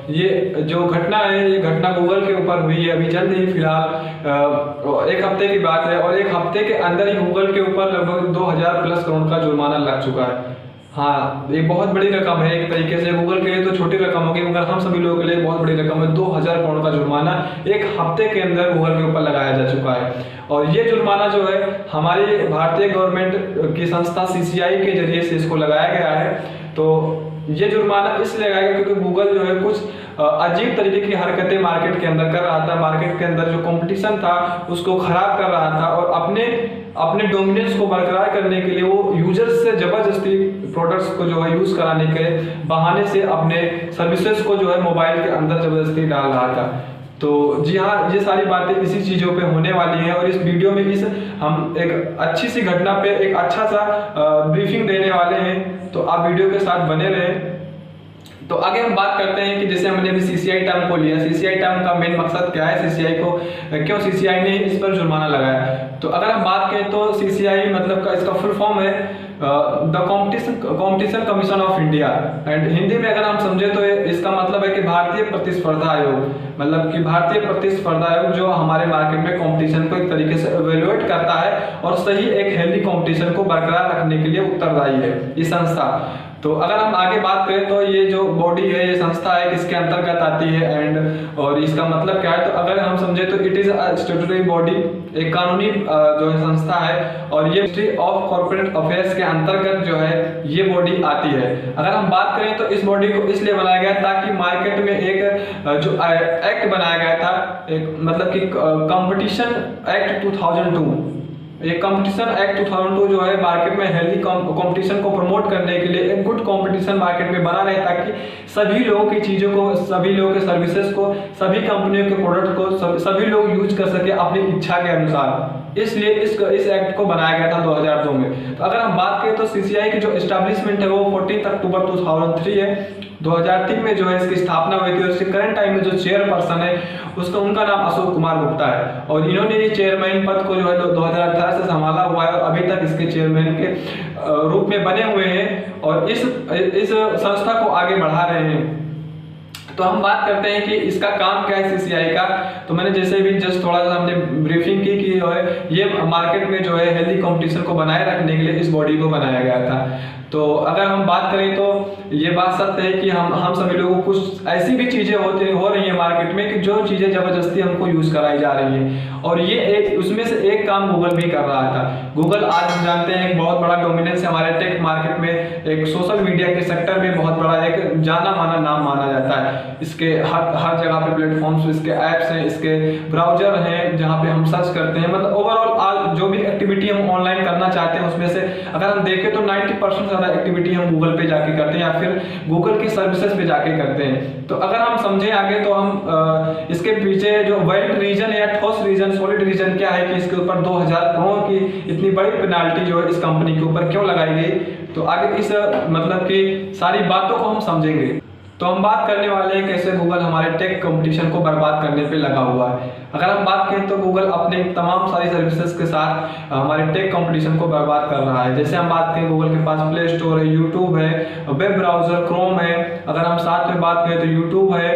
ये जो घटना है, ये घटना गूगल के ऊपर हुई है अभी जल्द ही, फिलहाल 1 हफ्ते की बात है, और 1 हफ्ते के अंदर ही गूगल के ऊपर लगभग 2000 प्लस करोड़ का जुर्माना लग चुका है। हाँ, ये बहुत बड़ी रकम है एक तरीके से, गूगल के लिए तो छोटी रकम होगी मगर हम सभी लोगों के लिए बहुत बड़ी रकम है। 2000 करोड़ का जुर्माना 1 हफ्ते के अंदर गूगल के ऊपर लगाया जा चुका है। और ये जुर्माना जो है हमारी भारतीय गवर्नमेंट की संस्था CCI के जरिए से इसको लगाया गया है। तो ये जुर्माना इसलिए लगाया गया क्योंकि गूगल जो है कुछ अजीब तरीके की हरकतें मार्केट के अंदर कर रहा था। मार्केट के अंदर जो कंपटीशन था उसको खराब कर रहा था, और अपने डोमिनेंस को बरकरार करने के लिए वो यूजर्स से जबरदस्ती प्रोडक्ट्स को जो है यूज कराने के बहाने से अपने सर्विसेज को जो है मोबाइल के अंदर जबरदस्ती डाल रहा था। तो जी हाँ, ये सारी बातें इसी चीज़ों पे होने वाली हैं, और इस वीडियो में हम एक अच्छी सी घटना पे एक अच्छा सा ब्रीफिंग देने वाले हैं। तो आप वीडियो के साथ बने रहें। तो आगे हम बात करते हैं कि जैसे हमने अभी CCI टर्म को लिया, CCI टर्म का मेन मकसद क्या है, CCI को क्यों CCI ने इस पर जुर्माना लगाया। तो अगर हम बात करें तो CCI मतलब का इसका फुल फॉर्म है the competition commission of India, and Hindi में अगर हम समझे तो इसका मतलब है कि भारतीय प्रतिस्पर्धा आयोग, मतलब कि भारतीय प्रतिस्पर्धा आयोग जो हमारे मार्केट में कंपटीशन को एक तरीके से इवेलुएट करता है और सही एक हेल्दी कंपटीशन को बरकरार रखने के लिए उत्तरदायी है ये संस्था। तो अगर हम आगे बात करें तो ये जो बॉडी है, ये संस्था है, किसके अंतर्गत आती है एंड और इसका मतलब क्या है। तो अगर हम समझे तो it is a statutory body, एक कानूनी जो है संस्था है, और ये मिनिस्ट्री ऑफ कॉर्पोरेट अफेयर्स के अंतर्गत जो है ये बॉडी आती है। अगर हम बात करें तो इस बॉडी को इसलिए बनाया गया ताकि मार्केट में एक जो एक्ट बनाया गया था, एक मतलब कि कंपटीशन एक्ट 2002, ये कंपटीशन एक्ट 2002 जो है मार्केट में हेल्दी कंपटीशन को प्रमोट करने के लिए एक गुड कंपटीशन मार्केट में बना रहे, ताकि सभी लोगों की चीज़ों को, सभी लोगों के सर्विसेज को, सभी कंपनियों के प्रोडक्ट को सभी लोग यूज कर सके अपनी इच्छा के अनुसार। इसलिए इस एक्ट को बनाया गया था 2002 में। तो अगर हम बात करें तो CCI की जो एस्टैब्लिशमेंट है वो 14 अक्टूबर 2003 है। 2003 में जो है इसकी स्थापना हुई थी, और इसके करंट टाइम में जो चेयरपर्सन है उनका नाम अशोक कुमार गुप्ता है, और इन्होंने ये चेयरमैन पद को जो है 2018 से संभाला हुआ है, और अभी तक इसके चेयरमैन के रूप में बने हुए हैं, और इस संस्था को आगे बढ़ा रहे हैं। तो हम बात करते हैं कि इसका काम क्या है CCI का। तो मैंने जैसे भी जस्ट थोड़ा सा हमने ब्रीफिंग की कि जो है ये मार्केट में जो है हेल्दी कंपटीशन को बनाए रखने के लिए इस बॉडी को बनाया गया था। तो अगर हम बात करें तो ये बात सत्य है कि हम सभी लोगों को कुछ ऐसी भी चीज़ें हो रही हैं मार्केट में कि जो चीज़ें ज़बरदस्ती हमको यूज़ कराई जा रही हैं, और ये उसमें से एक काम गूगल भी कर रहा था। गूगल आज हम जानते हैं एक बहुत बड़ा डोमिनेंस है हमारे टेक मार्केट में, एक सोशल मीडिया के सेक्टर में बहुत बड़ा एक जाना माना नाम माना जाता है। इसके हर जगह पे प्लेटफॉर्म्स, इसके ऐप्स हैं, इसके ब्राउजर हैं जहाँ पे हम सर्च करते हैं, मतलब ओवरऑल आज जो भी एक्टिविटी हम ऑनलाइन करना चाहते हैं उसमें से अगर हम देखें तो 90% ज़्यादा एक्टिविटी हम गूगल पे जाके करते हैं या फिर गूगल की सर्विसेज पे जाके करते हैं। तो अगर हम समझें आगे तो हम इसके पीछे जो वाइल्ड रीजन या ठोस रीजन, सॉलिड रीजन क्या है कि इसके ऊपर 2000 करोड़ की इतनी बड़ी पेनाल्टी जो है इस कंपनी के ऊपर क्यों लगाई गई। तो आगे इस मतलब की सारी बातों को हम समझेंगे। तो हम बात करने वाले हैं कैसे गूगल हमारे टेक कंपटीशन को बर्बाद करने पे लगा हुआ है। अगर हम बात करें तो गूगल अपने तमाम सारी सर्विसेज के साथ हमारे टेक कंपटीशन को बर्बाद कर रहा है। जैसे हम बात करें गूगल के पास प्ले स्टोर है, यूट्यूब है, वेब ब्राउजर क्रोम है, अगर हम साथ में बात करें तो यूट्यूब है,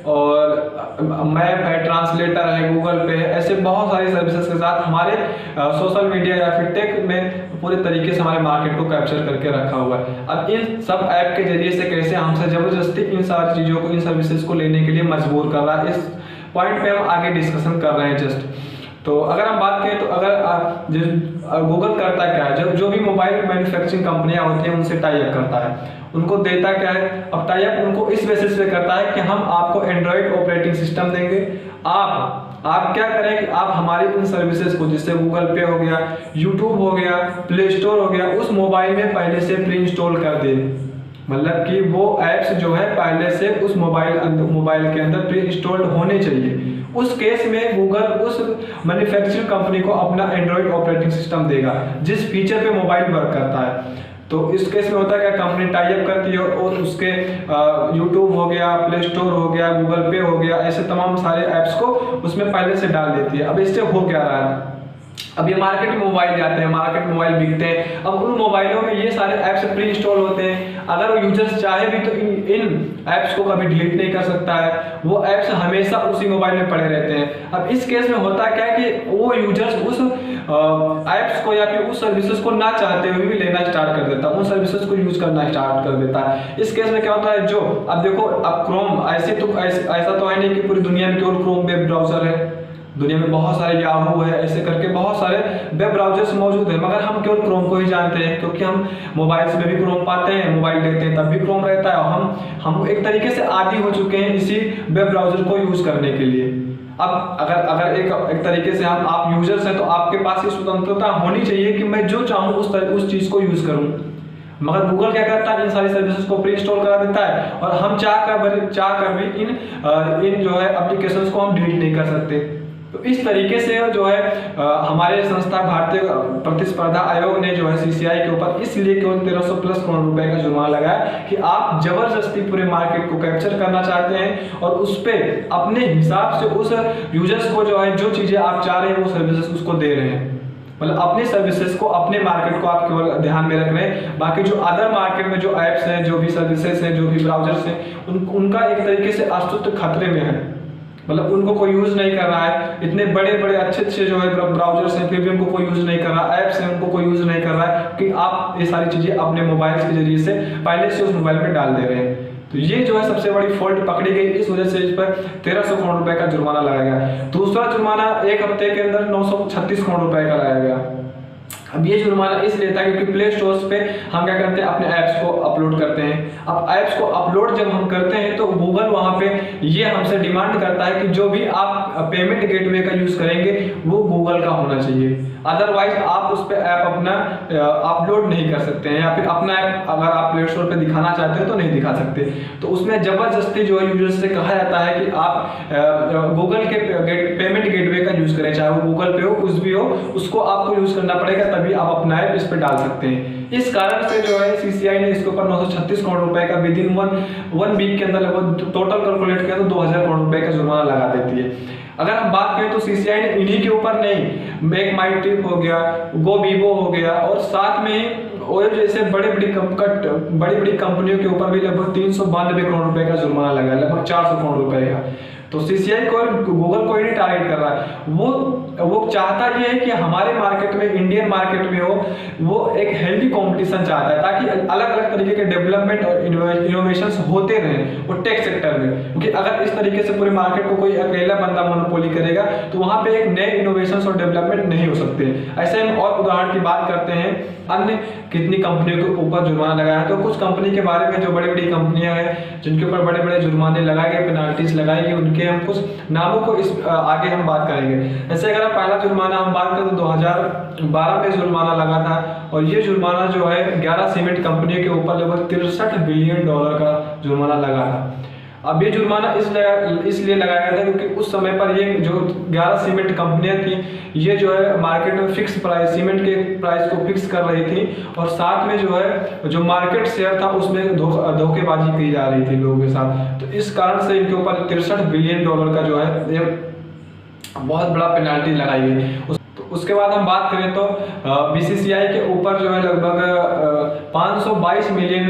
और मैप है, ट्रांसलेटर है, गूगल पे है, ऐसे बहुत सारी सर्विसेज के साथ हमारे सोशल मीडिया या फिर टेक में पूरे तरीके से हमारे मार्केट को कैप्चर करके रखा हुआ है। अब इन सब ऐप के जरिए से कैसे हमसे जबरदस्ती इन सारी चीज़ों को, इन सर्विसेज को लेने के लिए मजबूर कर रहा है, इस पॉइंट पे हम आगे डिस्कशन कर रहे हैं जस्ट। तो अगर हम बात करें तो अगर गूगल करता क्या है, जो भी मोबाइल मैन्युफैक्चरिंग कंपनियां होती हैं उनसे टाई अप करता है, उनको देता क्या है, अब टाई अप उनको इस बेसिस पे करता है कि हम आपको एंड्रॉइड ऑपरेटिंग सिस्टम देंगे, आप क्या करें कि आप हमारी इन सर्विसेज को, जिससे गूगल पे हो गया, यूट्यूब हो गया, प्ले स्टोर हो गया, उस मोबाइल में पहले से प्री इंस्टॉल कर दें। मतलब कि वो ऐप्स जो है पहले से उस मोबाइल के अंदर प्री इंस्टॉल्ड होने चाहिए। उस केस में गूगल उस मैन्युफैक्चरिंग कंपनी को अपना एंड्रॉइड ऑपरेटिंग सिस्टम देगा जिस फीचर पे मोबाइल वर्क करता है। तो इस केस में होता है क्या, कंपनी टाई अप करती है और उसके यूट्यूब हो गया, प्ले स्टोर हो गया, गूगल पे हो गया, ऐसे तमाम सारे ऐप्स को उसमें पहले से डाल देती है। अब इससे हो क्या रहा है, अब ये मार्केट में मोबाइल जाते हैं, मार्केट में मोबाइल बिकते हैं, अब उन मोबाइलों में ये सारे ऐप्स प्री इंस्टॉल होते हैं। अगर वो यूजर्स चाहे भी तो इन ऐप्स को कभी डिलीट नहीं कर सकता है, वो ऐप्स हमेशा उसी मोबाइल में पड़े रहते हैं। अब इस केस में होता क्या है कि वो यूजर्स उस ऐप्स को या फिर उस सर्विसेज को ना चाहते हुए भी लेना स्टार्ट कर देता है, उन सर्विसेज को यूज करना स्टार्ट कर देता है। इस केस में क्या होता है, जो अब देखो, अब क्रोम ऐसा तो है नहीं कि पूरी दुनिया में केवल क्रोम वेब ब्राउजर है, दुनिया में बहुत सारे याहू है, ऐसे करके बहुत सारे वेब ब्राउजर्स मौजूद हैं, मगर हम केवल क्रोम को ही जानते हैं, क्योंकि हम मोबाइल्स में भी क्रोम पाते हैं, मोबाइल लेते हैं तब भी क्रोम रहता है, और हम एक तरीके से आदी हो चुके हैं इसी वेब ब्राउजर को यूज करने के लिए। अब अगर एक तरीके से आप यूजर्स हैं तो आपके पास ये स्वतंत्रता होनी चाहिए कि मैं जो चाहूँ उस चीज को यूज करूँ, मगर गूगल क्या करता है, इन सारी सर्विसेज को प्री इंस्टॉल करा देता है, और हम चाह कर भी इन जो है एप्लीकेशंस को हम डिलीट नहीं कर सकते। तो इस तरीके से जो है हमारे संस्था भारतीय प्रतिस्पर्धा आयोग ने जो है सीसीआई के ऊपर इसलिए केवल 1300 प्लस करोड़ रुपए का जुर्माना लगाया कि आप जबरदस्ती पूरे मार्केट को कैप्चर करना चाहते हैं और उस पे अपने हिसाब से उस यूजर्स को जो है जो चीजें आप चाह रहे हैं वो सर्विसेज उसको दे रहे हैं। मतलब अपनी सर्विसेज को, अपने मार्केट को आप केवल ध्यान में रख रहे हैं, बाकी जो अदर मार्केट में जो ऐप्स हैं, जो भी सर्विसेज हैं, जो भी ब्राउजर्स हैं, उनका एक तरीके से अस्तित्व खतरे में है। मतलब उनको कोई यूज नहीं कर रहा है, इतने बड़े बड़े अच्छे जो है ब्राउजर्स हैं, फिर भी उनको कोई यूज नहीं कर रहा, ऐप्स हैं उनको कोई यूज नहीं कर रहा है, कि आप ये सारी चीजें अपने मोबाइल के जरिए से पहले से उस मोबाइल में डाल दे रहे हैं। तो ये जो है सबसे बड़ी फॉल्ट पकड़ी गई, इस वजह से इस पर 1300 करोड़ रुपए का जुर्माना लगाया गया। दूसरा जुर्माना एक हफ्ते के अंदर 936 करोड़ रुपए का लगाया गया। अब ये जुर्माना इसलिए था क्योंकि प्ले स्टोर्स पे हम क्या करते हैं, अपने ऐप्स को अपलोड करते हैं। अब ऐप्स को अपलोड जब हम करते हैं तो गूगल वहां पे ये हमसे डिमांड करता है कि जो भी आप पेमेंट गेटवे का यूज करेंगे वो गूगल का होना चाहिए, अदरवाइज आप उस पर ऐप अपना अपलोड नहीं कर सकते हैं, या फिर अपना ऐप अगर आप प्ले स्टोर पे दिखाना चाहते हैं तो नहीं दिखा सकते। तो उसमें जबरदस्ती जो है यूजर्स से कहा जाता है कि आप गूगल के पेमेंट गेटवे का यूज करें, चाहे वो गूगल पे हो, कुछ भी हो, उसको आपको यूज करना पड़ेगा, तभी आप अपना ऐप इस पे डाल सकते हैं। इस कारण से जो है सीसीआई ने इसके ऊपर 936 करोड़ रुपए का विद इन वन वीक के अंदर लगभग टोटल कैलकुलेट किया तो 2000 करोड़ रुपए का जुर्माना लगा देती है। अगर हम बात करें तो सीसीआई ने इन्हीं के ऊपर नहीं, मेक माई ट्रिप हो गया, गो वीवो हो गया, और साथ में ओयो जैसे बड़ी बड़ी कंपनियों के ऊपर भी लगभग 392 करोड़ रुपए का जुर्माना लगा, लगभग 400 करोड़ रुपए का। तो सीसीआई को गूगल को ही नहीं टारगेट कर रहा है, वो चाहता ये है कि हमारे मार्केट में, इंडियन मार्केट में हो, वो एक हेल्दी कंपटीशन चाहता है, ताकि अलग अलग तरीके के डेवलपमेंट और इनोवेशंस होते रहें वो टेक सेक्टर में। क्योंकि अगर इस तरीके से पूरे मार्केट को कोई अकेला बंदा मोनोपोली करेगा तो वहां पे एक नए इनोवेशंस और डेवलपमेंट नहीं हो सकते। ऐसे हम और उदाहरण की बात करते हैं, अन्य कितनी कंपनियों के ऊपर जुर्माना लगाया है। तो कुछ कंपनी के बारे में, जो बड़ी बड़ी कंपनियां हैं जिनके ऊपर बड़े बड़े जुर्माने लगाए गए, पेनाल्टीज लगाई गई, उनके हम कुछ नामों को इस आगे हम बात करेंगे। जैसे अगर पहला जुर्माना हम बात करें तो 2012 में जुर्माना लगा था, और ये जुर्माना जो है 11 सीमेंट कंपनियों के ऊपर लगभग $63 बिलियन का जुर्माना लगा था। अब ये जुर्माना इसलिए लगाया गया था क्योंकि उस समय पर ये जो 11 सीमेंट कंपनियां थी, ये जो है मार्केट में फिक्स प्राइस, सीमेंट के प्राइस को फिक्स कर रही थी, और साथ में जो है जो मार्केट शेयर था उसमें धोखेबाजी की जा रही थी लोगों के साथ। तो इस कारण से इनके ऊपर $63 बिलियन का जो है ये बहुत बड़ा पेनाल्टी लगाई गई। उसके बाद हम बात करें तो बीसीसीआई के ऊपर जो है लगभग 522 मिलियन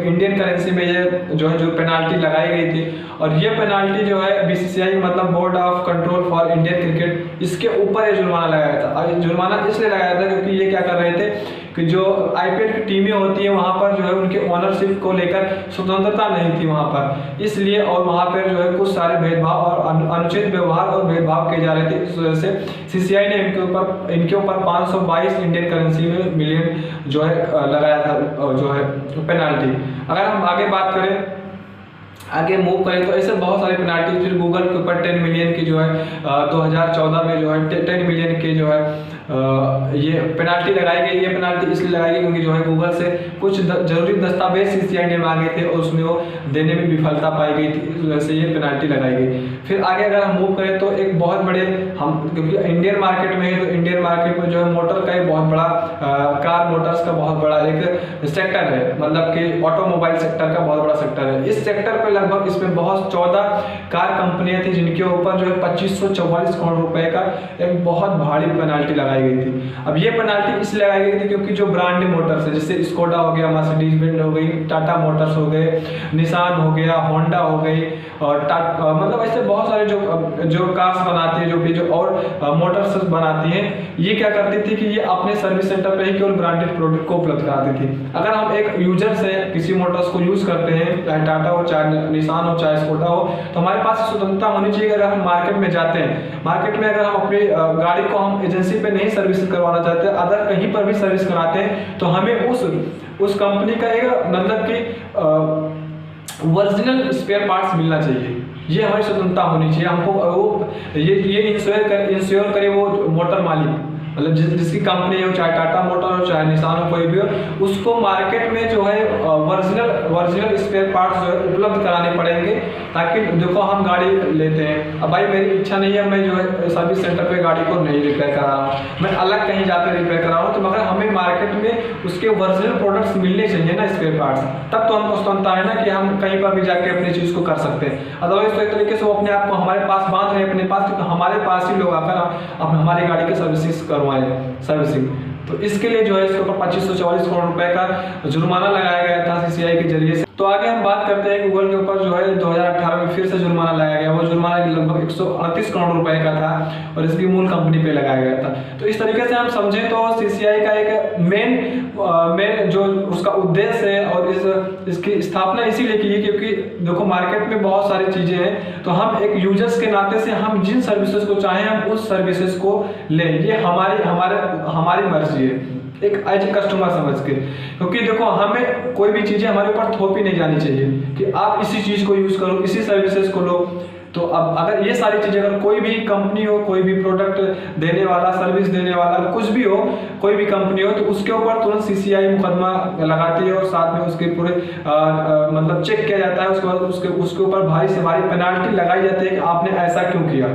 इंडियन करेंसी में ये जो है पेनाल्टी लगाई गई थी। और ये पेनाल्टी जो है बीसीसीआई मतलब board of control for Indian cricket, इसके ऊपर ये जुर्माना लगाया था। और जुर्माना इसलिए लगाया था क्योंकि ये क्या कर रहे थे कि जो आईपीएल की टीमें होती है वहां पर जो है उनके ओनरशिप को लेकर स्वतंत्रता नहीं थी वहां पर, इसलिए, और वहां पर जो है कुछ सारे भेदभाव और अनुचित व्यवहार और भेदभाव किए जा रहे थे। इस वजह से सीसीआई ने इनके ऊपर 522 इंडियन करेंसी में मिलियन जो है लगाया था जो है पेनाल्टी। अगर हम आगे बात करें, आगे मूव करें तो ऐसे बहुत सारे पेनाल्टी, फिर गूगल के ऊपर 10 मिलियन की जो है 2014 में जो है 10 मिलियन के जो है ये पेनाल्टी लगाई गई। ये पेनाल्टी इसलिए लगाई गई क्योंकि जो है गूगल से कुछ जरूरी दस्तावेज CCI ने मांगे थे और उसमें वो देने में विफलता पाई गई थी, इस वजह से ये पेनाल्टी लगाई गई। फिर आगे अगर हम मूव करें तो एक बहुत बड़े हम क्योंकि इंडियन मार्केट में है, तो इंडियन मार्केट में जो है मोटर का एक बहुत बड़ा कार मोटर्स का बहुत बड़ा एक सेक्टर है, मतलब कि ऑटोमोबाइल सेक्टर का बहुत बड़ा सेक्टर है। इस सेक्टर पे लगभग इसमें बहुत 14 कार कंपनियां थी जिनके ऊपर जो है 2544 करोड़ रुपए का एक बहुत भारी पेनाल्टी लगाई गई थी। अब ये पेनाल्टी इसलिए लगाई गई थी क्योंकि जो ब्रांड मोटर्स है, जैसे स्कोडा हो गया, मर्सिडीज बेंज हो गई, टाटा मोटर्स हो गए, निसान हो गया, होंडा हो गई, और मतलब ऐसे बहुत सारे जो कार्स बनाती है, जो और मोटर्स बनाती हैं, ये क्या करती थी कि ये अपने सर्विस सेंटर पे ही केवल ब्रांडेड प्रोडक्ट को उपलब्ध कराती थी। अगर हम एक यूजर से किसी मोटर्स को यूज करते हैं, चाहे टाटा हो, चाहे निसान हो, चाहे स्कोडा हो, तो हमारे पास स्वतंत्रता होनी चाहिए। अगर हम मार्केट में जाते हैं, मार्केट में अगर हम अपनी गाड़ी को हम एजेंसी पे नहीं सर्विस करवाना चाहते, अदर कहीं पर भी सर्विस कराते हैं, तो हमें उस कंपनी का एक मतलब कि ओरिजिनल स्पेयर पार्ट्स मिलना चाहिए। ये हमारी स्वतंत्रता होनी चाहिए। हमको वो ये इंश्योर करे वो मोटर मालिक, मतलब जिसकी कंपनी हो, चाहे टाटा मोटर हो, चाहे निसान हो, कोई भी हो, उसको मार्केट में जो है ओरिजिनल स्पेयर पार्ट्स जो है उपलब्ध कराने पड़ेंगे। ताकि देखो हम गाड़ी लेते हैं, अब भाई मेरी इच्छा नहीं है मैं जो है सर्विस सेंटर पे गाड़ी को नहीं रिपेयर करा रहा हूँ, मैं अलग कहीं जाकर रिपेयर करा रहा हूँ, तो मगर हमें मार्केट में उसके ओरिजिनल प्रोडक्ट्स मिलने चाहिए ना, स्पेयर पार्ट्स, तब तो हमको स्वतंत्रता है ना कि हम कहीं पर भी जाके अपनी चीज़ को कर सकते हैं। अदरवाइज तो एक तरीके से वो अपने आप को हमारे पास बांध रहे हैं अपने पास, क्योंकि हमारे पास ही लोग आकर अब हमारी गाड़ी की सर्विसिंग। तो इसके लिए जो है इसके ऊपर 2544 करोड़ रुपए का जुर्माना लगाया गया था CCI के जरिए से। तो आगे हम बात करते हैं गूगल के ऊपर जो है 2018 में फिर से जुर्माना लगाया गया। वो जुर्माना लगभग 138 करोड़ रुपए का था और इसकी मूल कंपनी पे लगाया गया था। तो इस तरीके से हम समझें तो CCI का एक मेन जो उसका उद्देश्य है और इसकी स्थापना इसीलिए की है क्योंकि देखो मार्केट में बहुत सारी चीजें हैं, तो हम एक यूजर्स के नाते से हम जिन सर्विसेज को चाहें हम उस सर्विसेज को लें, ये हमारी मर्जी है, एक एज कस्टमर समझ के। क्योंकि देखो हमें कोई भी चीजें हमारे ऊपर थोपी नहीं जानी चाहिए कि आप इसी चीज को यूज करो, इसी सर्विसेज को लो। तो अब अगर ये सारी चीजें, अगर कोई भी कंपनी हो, कोई भी प्रोडक्ट देने वाला, सर्विस देने वाला, कुछ भी हो, कोई भी कंपनी हो, तो उसके ऊपर तुरंत CCI मुकदमा लगाती है और साथ में उसके पूरे मतलब चेक किया जाता है। उसके बाद उसके ऊपर भारी से भारी पेनाल्टी लगाई जाती है कि आपने ऐसा क्यों किया।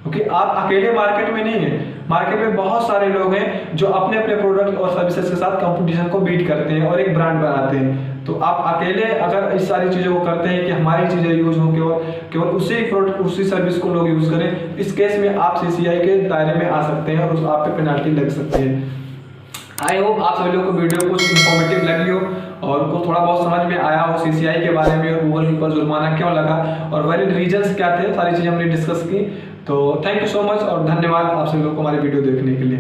क्योंकि आप अकेले मार्केट में नहीं है, मार्केट में बहुत सारे लोग हैं जो अपने अपने प्रोडक्ट और सर्विसेज के साथ कंपटीशन को बीट करते हैं और एक ब्रांड बनाते हैं। तो आप अकेले अगर इस सारी चीज़ों को करते हैं कि हमारी चीज़ें यूज हो, केवल उसी प्रोडक्ट उसी सर्विस को लोग यूज करें, इस केस में आप CCI के दायरे में आ सकते हैं और आप पे पेनाल्टी लग सकती है। आई होप आप सभी लोगों को वीडियो कुछ इन्फॉर्मेटिव लगी हो और उनको थोड़ा बहुत समझ में आया हो CCI के बारे में और गूगल के ऊपर जुर्माना क्यों लगा और वैलिड रीजंस क्या थे, सारी चीज़ें हमने डिस्कस की। तो थैंक यू सो मच और धन्यवाद आप सभी लोगों को हमारी वीडियो देखने के लिए।